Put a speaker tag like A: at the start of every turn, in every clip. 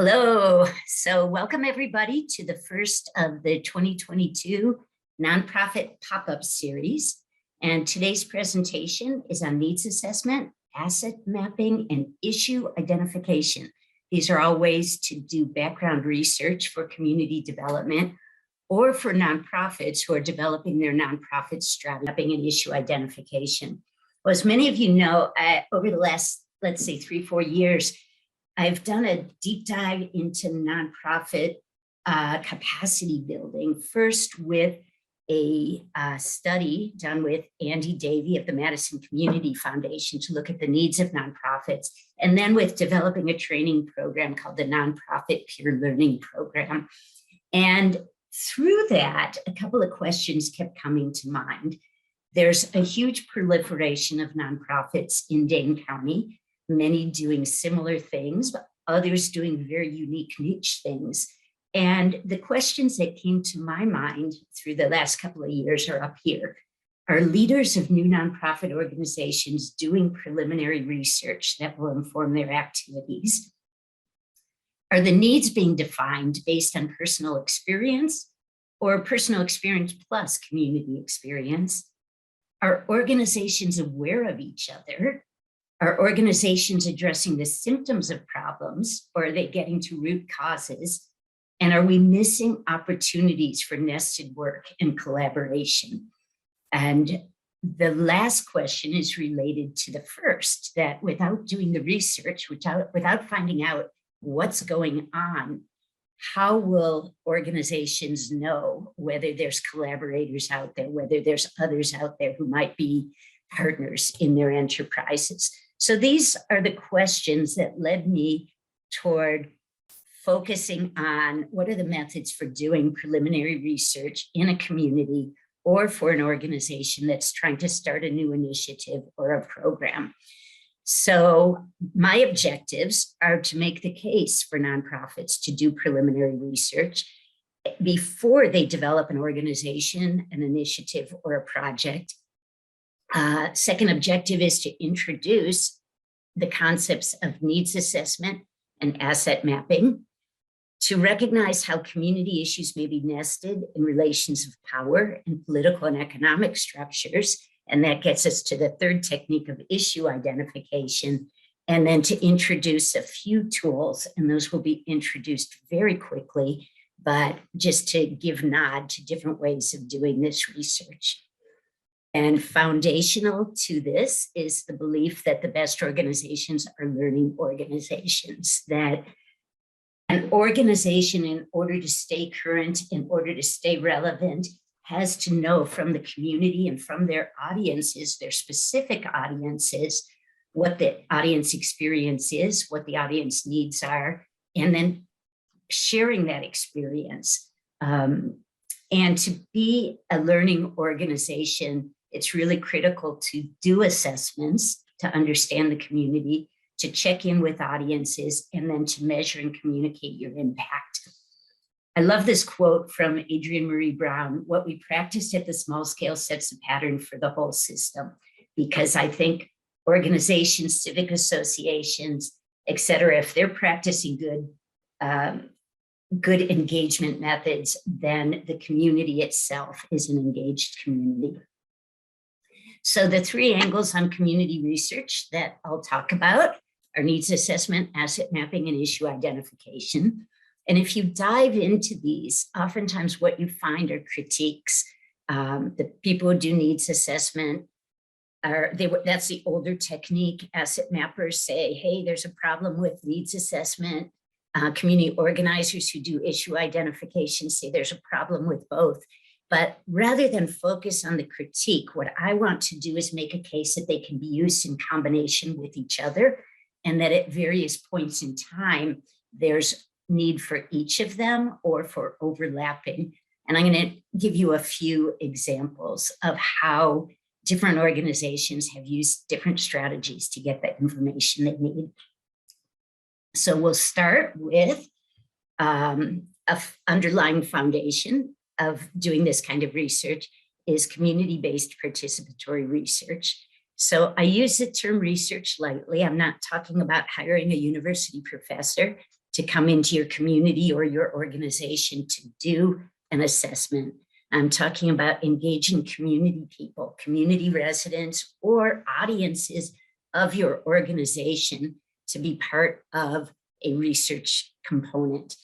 A: Hello. So welcome everybody to the first of the 2022 Nonprofit Pop-Up Series. And today's presentation is on needs assessment, asset mapping, and issue identification. These are all ways to do background research for community development or for nonprofits who are developing their nonprofit strategy, mapping and issue identification. Well, as many of you know, over the last, let's say 3-4 years, I've done a deep dive into nonprofit capacity building, first with a study done with Andy Davey of the Madison Community Foundation to look at the needs of nonprofits, and then with developing a training program called the Nonprofit Peer Learning Program. And through that, a couple of questions kept coming to mind. There's a huge proliferation of nonprofits in Dane County, many doing similar things, but others doing very unique niche things. And the questions that came to my mind through the last couple of years are up here. Are leaders of new nonprofit organizations doing preliminary research that will inform their activities? Are the needs being defined based on personal experience or personal experience plus community experience? Are organizations aware of each other? Are organizations addressing the symptoms of problems, or are they getting to root causes? And are we missing opportunities for nested work and collaboration? And the last question is related to the first, that without doing the research, without finding out what's going on, how will organizations know whether there's collaborators out there, whether there's others out there who might be partners in their enterprises? So these are the questions that led me toward focusing on what are the methods for doing preliminary research in a community or for an organization that's trying to start a new initiative or a program. So my objectives are to make the case for nonprofits to do preliminary research before they develop an organization, an initiative, or a project. Second objective is to introduce the concepts of needs assessment and asset mapping, to recognize how community issues may be nested in relations of power and political and economic structures. And that gets us to the third technique of issue identification, and then to introduce a few tools, and those will be introduced very quickly, but just to give nod to different ways of doing this research. And foundational to this is the belief that the best organizations are learning organizations, that an organization, in order to stay current, in order to stay relevant, has to know from the community and from their audiences, their specific audiences, what the audience experience is, what the audience needs are, and then sharing that experience. And to be a learning organization, it's really critical to do assessments, to understand the community, to check in with audiences, and then to measure and communicate your impact. I love this quote from Adrienne Marie Brown: "What we practice at the small scale sets a pattern for the whole system," because I think organizations, civic associations, et cetera, if they're practicing good engagement methods, then the community itself is an engaged community. So the three angles on community research that I'll talk about are needs assessment, asset mapping, and issue identification. And if you dive into these, oftentimes what you find are critiques. The people who do needs assessment, that's the older technique. Asset mappers say, hey, there's a problem with needs assessment. Community organizers who do issue identification say there's a problem with both. But rather than focus on the critique, what I want to do is make a case that they can be used in combination with each other, and that at various points in time, there's need for each of them or for overlapping. And I'm going to give you a few examples of how different organizations have used different strategies to get the information they need. So we'll start with an underlying foundation of doing this kind of research is community-based participatory research. So I use the term research lightly. I'm not talking about hiring a university professor to come into your community or your organization to do an assessment. I'm talking about engaging community people, community residents, or audiences of your organization to be part of a research component.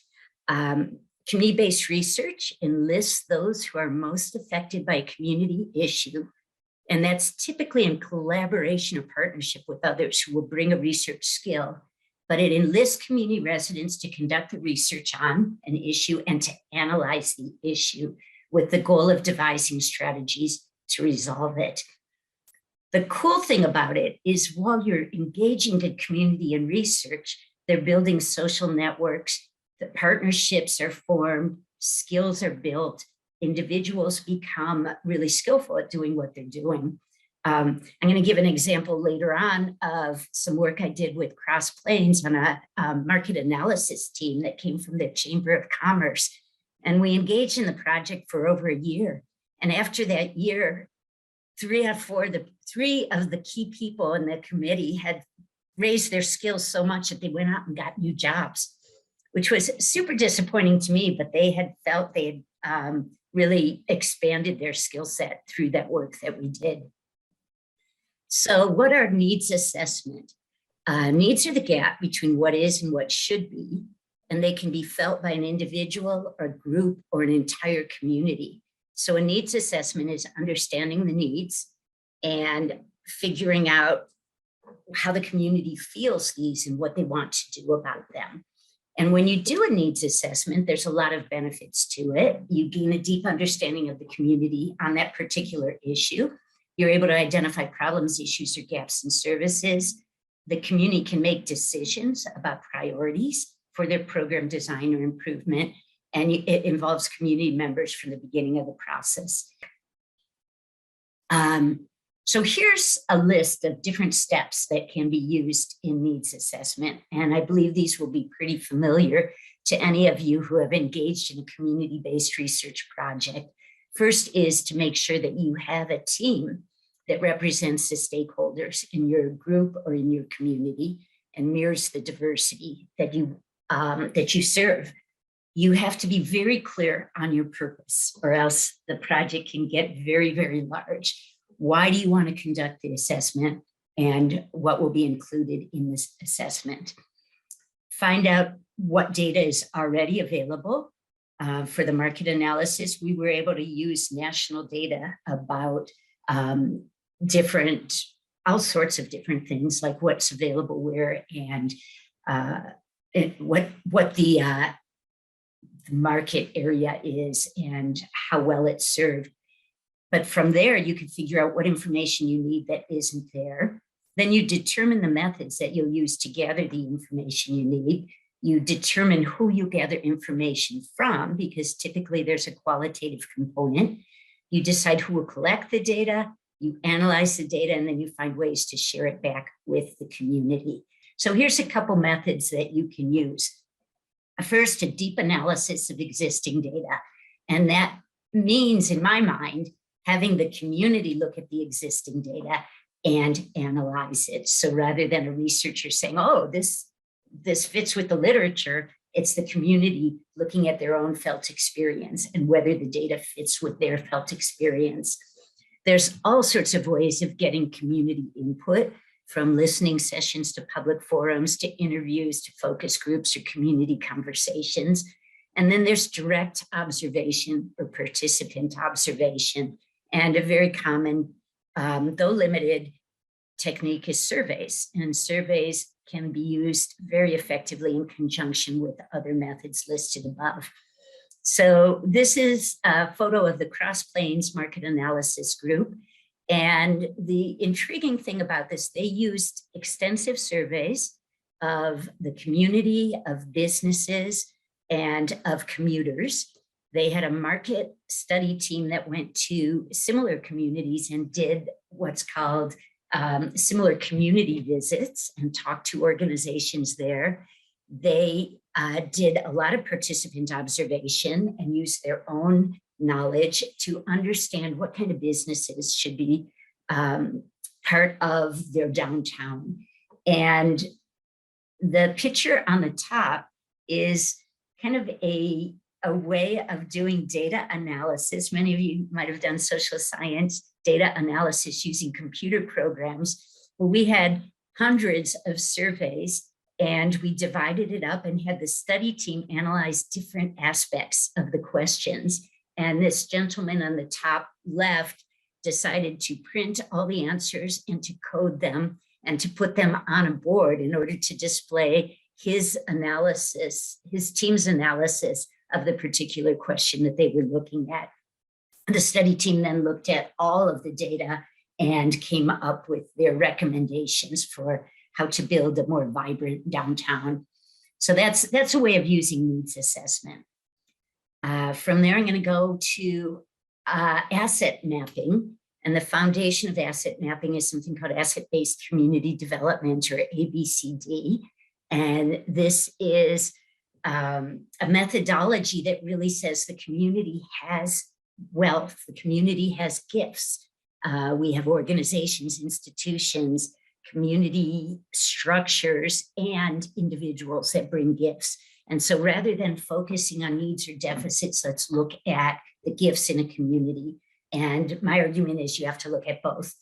A: Community-based research enlists those who are most affected by a community issue, and that's typically in collaboration or partnership with others who will bring a research skill, but it enlists community residents to conduct the research on an issue and to analyze the issue with the goal of devising strategies to resolve it. The cool thing about it is while you're engaging the community in research, they're building social networks, the partnerships are formed, skills are built, individuals become really skillful at doing what they're doing. I'm going to give an example later on of some work I did with Cross Plains on a market analysis team that came from the Chamber of Commerce. And we engaged in the project for over a year. And after that year, three of the key people in the committee had raised their skills so much that they went out and got new jobs, which was super disappointing to me, but they had felt they had really expanded their skill set through that work that we did. So what are needs assessment? Needs are the gap between what is and what should be, and they can be felt by an individual or group or an entire community. So a needs assessment is understanding the needs and figuring out how the community feels these and what they want to do about them. And when you do a needs assessment, there's a lot of benefits to it. You gain a deep understanding of the community on that particular issue. You're able to identify problems, issues, or gaps in services. The community can make decisions about priorities for their program design or improvement, and it involves community members from the beginning of the process. So here's a list of different steps that can be used in needs assessment, and I believe these will be pretty familiar to any of you who have engaged in a community-based research project. First is to make sure that you have a team that represents the stakeholders in your group or in your community and mirrors the diversity that you serve. You have to be very clear on your purpose, or else the project can get very, very large. Why do you want to conduct the assessment, and what will be included in this assessment? Find out what data is already available. For the market analysis, we were able to use national data about all sorts of different things, like what's available where and what the market area is and how well it's served. But from there, you can figure out what information you need that isn't there. Then you determine the methods that you'll use to gather the information you need. You determine who you gather information from, because typically there's a qualitative component. You decide who will collect the data, you analyze the data, and then you find ways to share it back with the community. So here's a couple methods that you can use. First, a deep analysis of existing data. And that means, in my mind, having the community look at the existing data and analyze it. So rather than a researcher saying, oh, this fits with the literature, it's the community looking at their own felt experience and whether the data fits with their felt experience. There's all sorts of ways of getting community input, from listening sessions to public forums to interviews to focus groups or community conversations. And then there's direct observation or participant observation. And a very common, though limited, technique is surveys. And surveys can be used very effectively in conjunction with other methods listed above. So this is a photo of the Cross Plains Market Analysis Group. And the intriguing thing about this, they used extensive surveys of the community, of businesses, and of commuters. They had a market study team that went to similar communities and did what's called similar community visits and talked to organizations there. They did a lot of participant observation and used their own knowledge to understand what kind of businesses should be part of their downtown. And the picture on the top is kind of a way of doing data analysis. Many of you might have done social science data analysis using computer programs. Well, we had hundreds of surveys, and we divided it up and had the study team analyze different aspects of the questions. And this gentleman on the top left decided to print all the answers and to code them and to put them on a board in order to display his analysis, his team's analysis of the particular question that they were looking at. The study team then looked at all of the data and came up with their recommendations for how to build a more vibrant downtown. So that's a way of using needs assessment. From there, I'm going to go to asset mapping. And the foundation of asset mapping is something called asset-based community development, or ABCD. And this is a methodology that really says the community has wealth, the community has gifts. We have organizations, institutions, community structures, and individuals that bring gifts. And so rather than focusing on needs or deficits, let's look at the gifts in a community. And my argument is you have to look at both.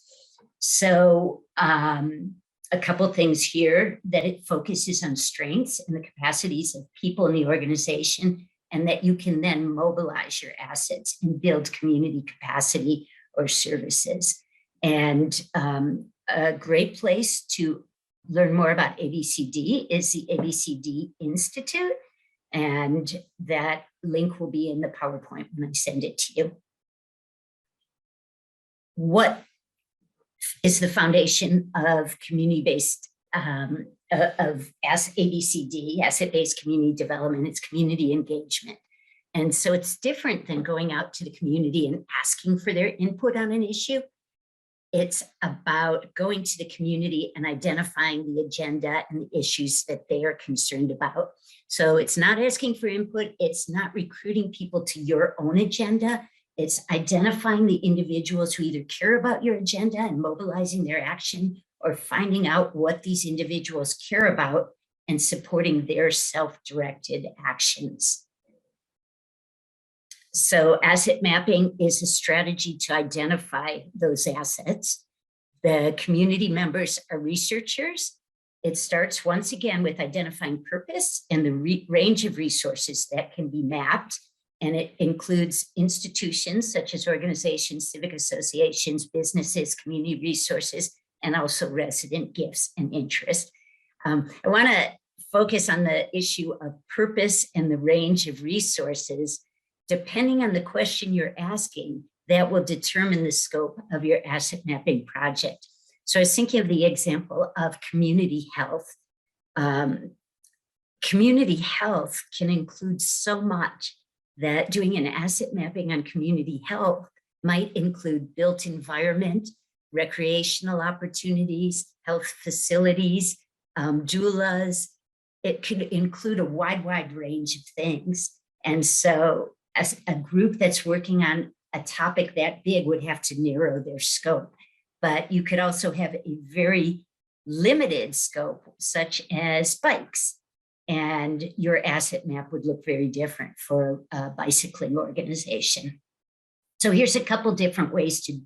A: So a couple things here, that it focuses on strengths and the capacities of people in the organization, and that you can then mobilize your assets and build community capacity or services. And a great place to learn more about ABCD is the ABCD Institute. And that link will be in the PowerPoint when I send it to you. What is the foundation of community-based, of ABCD, asset-based community development? It's community engagement. And so it's different than going out to the community and asking for their input on an issue. It's about going to the community and identifying the agenda and the issues that they are concerned about. So it's not asking for input. It's not recruiting people to your own agenda. It's identifying the individuals who either care about your agenda and mobilizing their action, or finding out what these individuals care about and supporting their self-directed actions. So asset mapping is a strategy to identify those assets. The community members are researchers. It starts once again with identifying purpose and the range of resources that can be mapped. And it includes institutions such as organizations, civic associations, businesses, community resources, and also resident gifts and interest. I want to focus on the issue of purpose and the range of resources. Depending on the question you're asking, that will determine the scope of your asset mapping project. So I was thinking of the example of community health. Community health can include so much that doing an asset mapping on community health might include built environment, recreational opportunities, health facilities, doulas. It could include a wide range of things. And so as a group that's working on a topic that big would have to narrow their scope. But you could also have a very limited scope, such as bikes. And your asset map would look very different for a bicycling organization. So here's a couple different ways to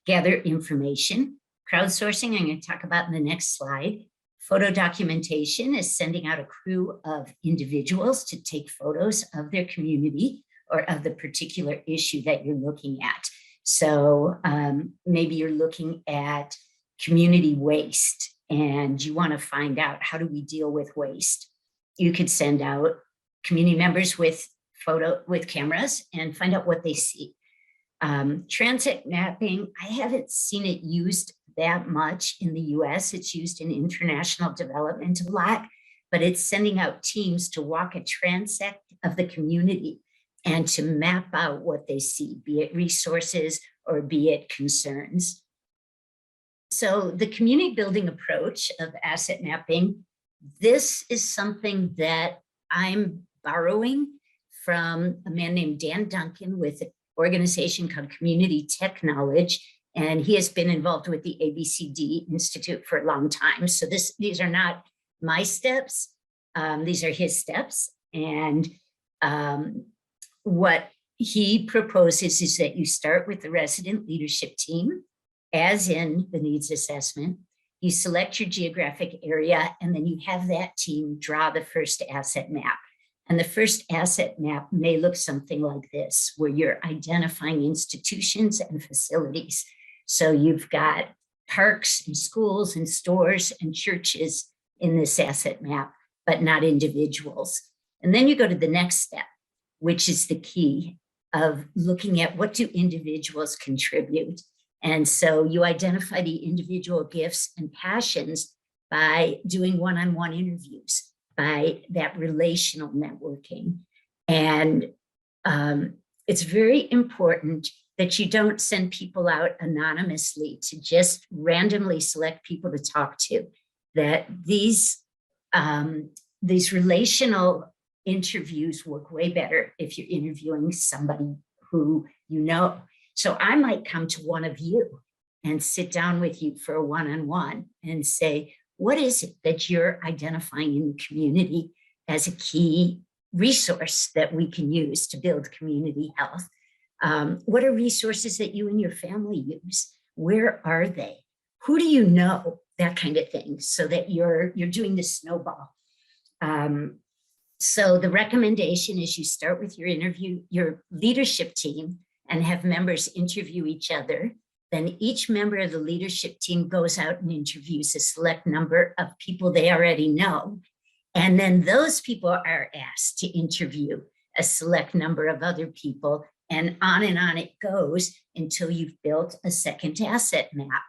A: gather information. Crowdsourcing, I'm going to talk about in the next slide. Photo documentation is sending out a crew of individuals to take photos of their community or of the particular issue that you're looking at. So maybe you're looking at community waste and you want to find out, how do we deal with waste? You could send out community members with cameras and find out what they see. Transit mapping, I haven't seen it used that much in the US. It's used in international development a lot, but it's sending out teams to walk a transect of the community and to map out what they see, be it resources or be it concerns. So the community building approach of asset mapping, this is something that I'm borrowing from a man named Dan Duncan with an organization called Community Tech Knowledge. And he has been involved with the ABCD Institute for a long time. So these are not my steps. These are his steps. And what he proposes is that you start with the resident leadership team, as in the needs assessment. You select your geographic area, and then you have that team draw the first asset map. And the first asset map may look something like this, where you're identifying institutions and facilities. So you've got parks and schools and stores and churches in this asset map, but not individuals. And then you go to the next step, which is the key of looking at what do individuals contribute. And so you identify the individual gifts and passions by doing one-on-one interviews, by that relational networking. And it's very important that you don't send people out anonymously to just randomly select people to talk to, that these relational interviews work way better if you're interviewing somebody who you know. So I might come to one of you and sit down with you for a one-on-one and say, what is it that you're identifying in the community as a key resource that we can use to build community health? What are resources that you and your family use? Where are they? Who do you know? That kind of thing, so that you're doing the snowball. So the recommendation is you start with your leadership team, and have members interview each other. Then each member of the leadership team goes out and interviews a select number of people they already know. And then those people are asked to interview a select number of other people, and on it goes until you've built a second asset map.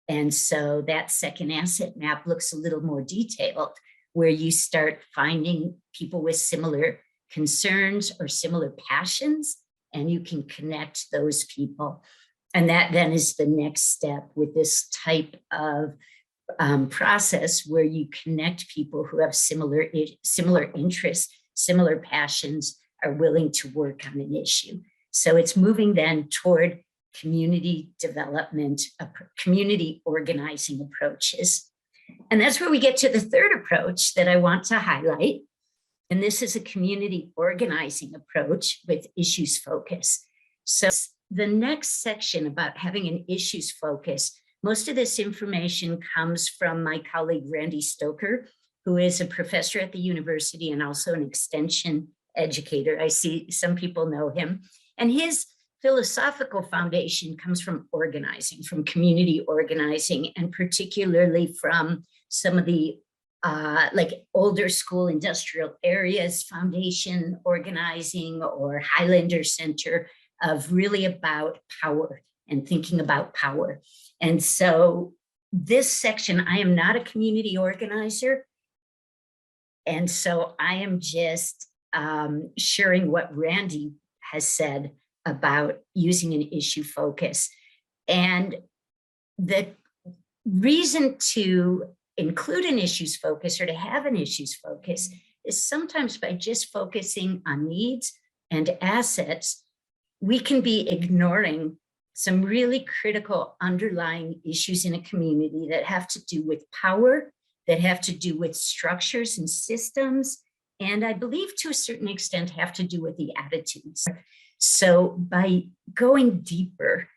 A: And so that second asset map looks a little more detailed, where you start finding people with similar concerns or similar passions, and you can connect those people. And that then is the next step with this type of process, where you connect people who have similar interests, similar passions, are willing to work on an issue. So it's moving then toward community development, community organizing approaches. And that's where we get to the third approach that I want to highlight. And this is a community organizing approach with issues focus. So the next section about having an issues focus, most of this information comes from my colleague, Randy Stoker, who is a professor at the university and also an extension educator. I see some people know him. And his philosophical foundation comes from organizing, from community organizing, and particularly from some of the like older school industrial areas foundation organizing, or Highlander Center, of really about power and thinking about power. And so this section, I am not a community organizer. And so I am just sharing what Randy has said about using an issue focus. And the reason to include an issues focus, or to have an issues focus, is sometimes by just focusing on needs and assets, we can be ignoring some really critical underlying issues in a community that have to do with power, that have to do with structures and systems, and I believe to a certain extent have to do with the attitudes. So by going deeper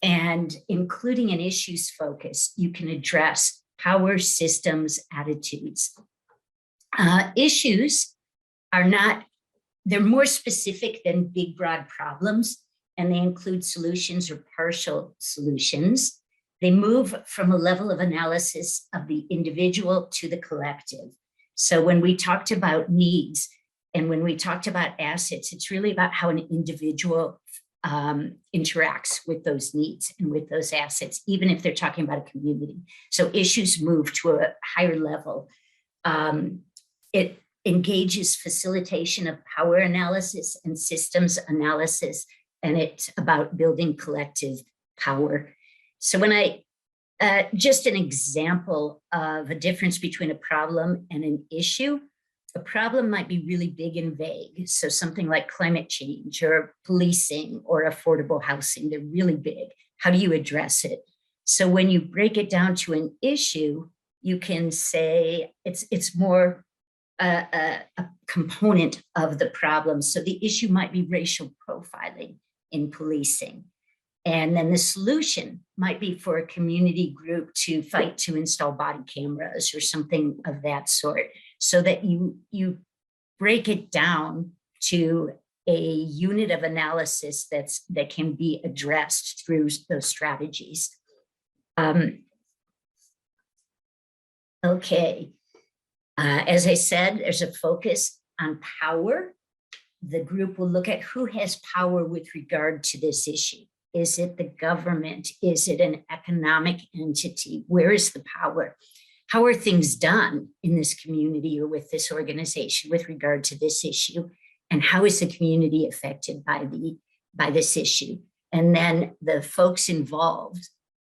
A: and including an issues focus, you can address power, systems, attitudes. Issues are not, they're more specific than big, broad problems, and they include solutions or partial solutions. They move from a level of analysis of the individual to the collective. So when we talked about needs and when we talked about assets, it's really about how an individual interacts with those needs and with those assets, even if they're talking about a community. So issues move to a higher level. It engages facilitation of power analysis and systems analysis, and it's about building collective power. So when just an example of a difference between a problem and an issue, a problem might be really big and vague. So something like climate change or policing or affordable housing, they're really big. How do you address it? So when you break it down to an issue, you can say it's more a component of the problem. So the issue might be racial profiling in policing. And then the solution might be for a community group to fight to install body cameras or something of that sort, so that you break it down to a unit of analysis that can be addressed through those strategies. Okay, as I said, there's a focus on power. The group will look at who has power with regard to this issue. Is it the government? Is it an economic entity? Where is the power? How are things done in this community or with this organization with regard to this issue? And how is the community affected by this issue? And then the folks involved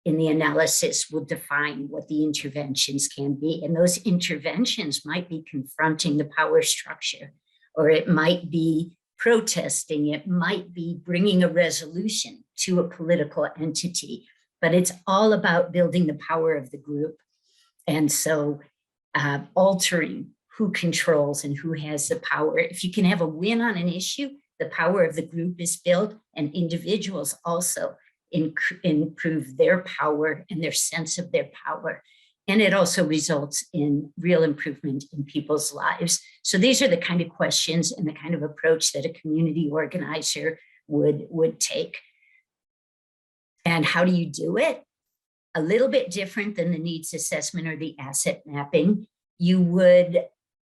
A: in the analysis will define what the interventions can be. And those interventions might be confronting the power structure, or it might be protesting, it might be bringing a resolution to a political entity, but it's all about building the power of the group. And so altering who controls and who has the power. If you can have a win on an issue, the power of the group is built, and individuals also improve their power and their sense of their power. And it also results in real improvement in people's lives. So these are the kind of questions and the kind of approach that a community organizer would take. And how do you do it? A little bit different than the needs assessment or the asset mapping. You would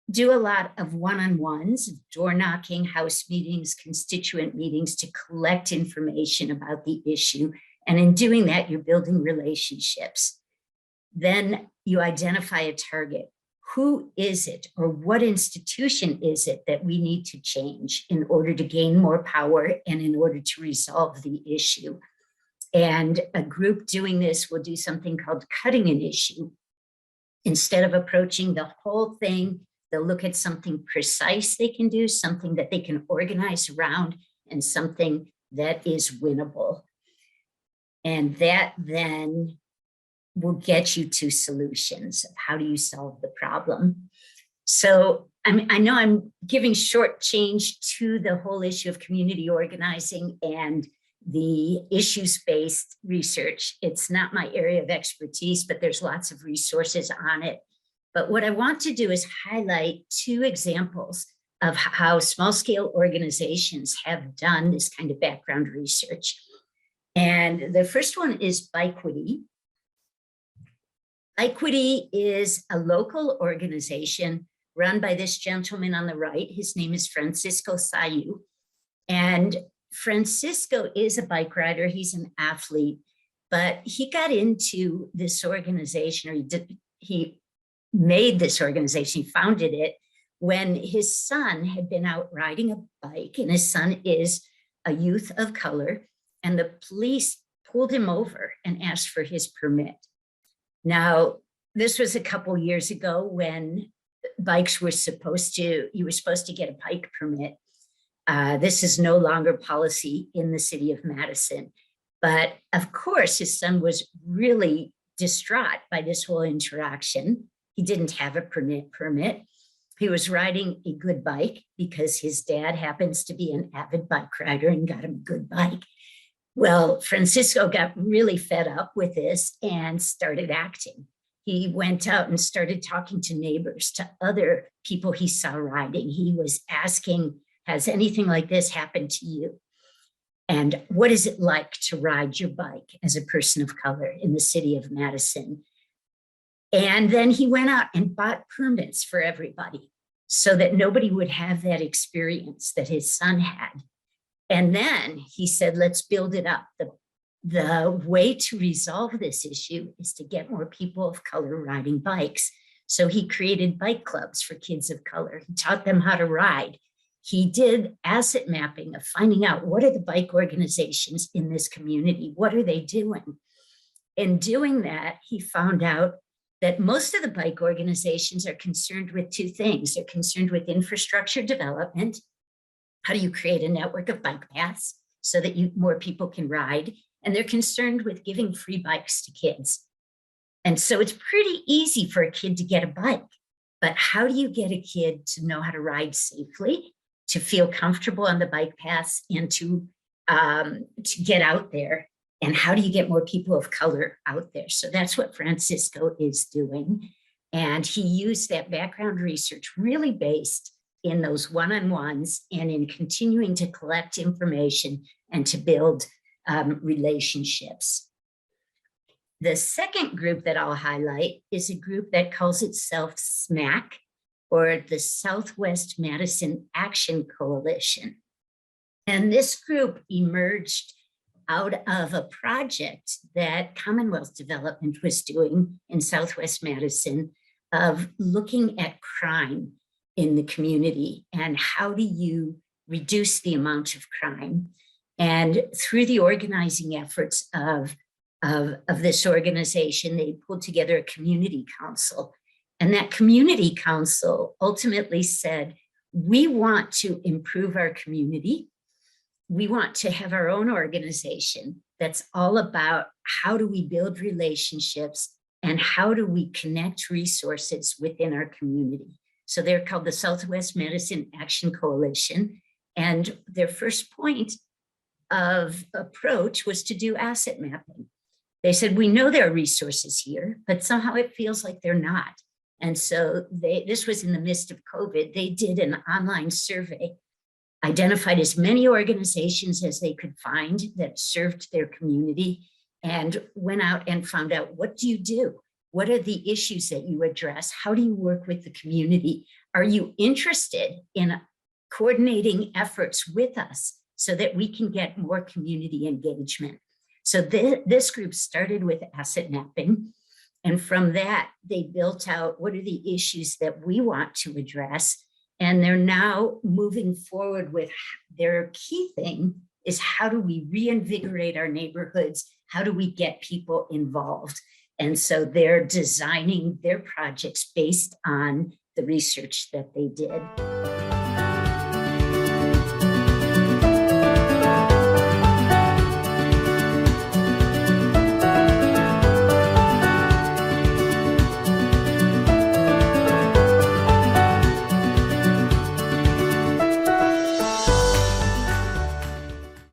A: do a lot of one-on-ones, door knocking, house meetings, constituent meetings to collect information about the issue. And in doing that, you're building relationships. Then you identify a target. Who is it, or what institution is it that we need to change in order to gain more power and in order to resolve the issue? And a group doing this will do something called cutting an issue. Instead of approaching the whole thing, they'll look at something precise they can do, something that they can organize around, and something that is winnable. And that then will get you to solutions of how do you solve the problem. So I know I'm giving short change to the whole issue of community organizing and the issues-based research. It's not my area of expertise, but there's lots of resources on it. But what I want to do is highlight two examples of how small-scale organizations have done this kind of background research. And the first one is Bikequity. Bikequity is a local organization run by this gentleman on the right. His name is Francisco Sayu. And Francisco is a bike rider. He's an athlete, but he got into this organization, or he made this organization, he founded it when his son had been out riding a bike, and his son is a youth of color, and the police pulled him over and asked for his permit. Now, this was a couple years ago when bikes were you were supposed to get a bike permit. This is no longer policy in the city of Madison. But of course, his son was really distraught by this whole interaction. He didn't have a permit. He was riding a good bike because his dad happens to be an avid bike rider and got him a good bike. Well, Francisco got really fed up with this and started acting. He went out and started talking to neighbors, to other people he saw riding. He was asking, has anything like this happened to you? And what is it like to ride your bike as a person of color in the city of Madison? And then he went out and bought permits for everybody so that nobody would have that experience that his son had. And then he said, let's build it up. The way to resolve this issue is to get more people of color riding bikes. So he created bike clubs for kids of color. He taught them how to ride. He did asset mapping of finding out what are the bike organizations in this community? What are they doing? In doing that, he found out that most of the bike organizations are concerned with two things. They're concerned with infrastructure development. How do you create a network of bike paths so that more people can ride? And they're concerned with giving free bikes to kids. And so it's pretty easy for a kid to get a bike. but how do you get a kid to know how to ride safely, to feel comfortable on the bike paths, and to get out there? And how do you get more people of color out there? So that's what Francisco is doing. And he used that background research really based in those one-on-ones and in continuing to collect information and to build relationships. The second group that I'll highlight is a group that calls itself SMAC, or the Southwest Madison Action Coalition. And this group emerged out of a project that Commonwealth Development was doing in Southwest Madison of looking at crime in the community and how do you reduce the amount of crime. And through the organizing efforts of this organization, they pulled together a community council. And that community council ultimately said, we want to improve our community. We want to have our own organization that's all about how do we build relationships and how do we connect resources within our community. So they're called the Southwest Madison Action Coalition. And their first point of approach was to do asset mapping. They said, we know there are resources here, but somehow it feels like they're not. And so this was in the midst of COVID. They did an online survey, identified as many organizations as they could find that served their community, and went out and found out, what do you do? What are the issues that you address? How do you work with the community? Are you interested in coordinating efforts with us so that we can get more community engagement? So this group started with asset mapping. And from that, they built out what are the issues that we want to address. And they're now moving forward with their key thing is how do we reinvigorate our neighborhoods? How do we get people involved? And so they're designing their projects based on the research that they did.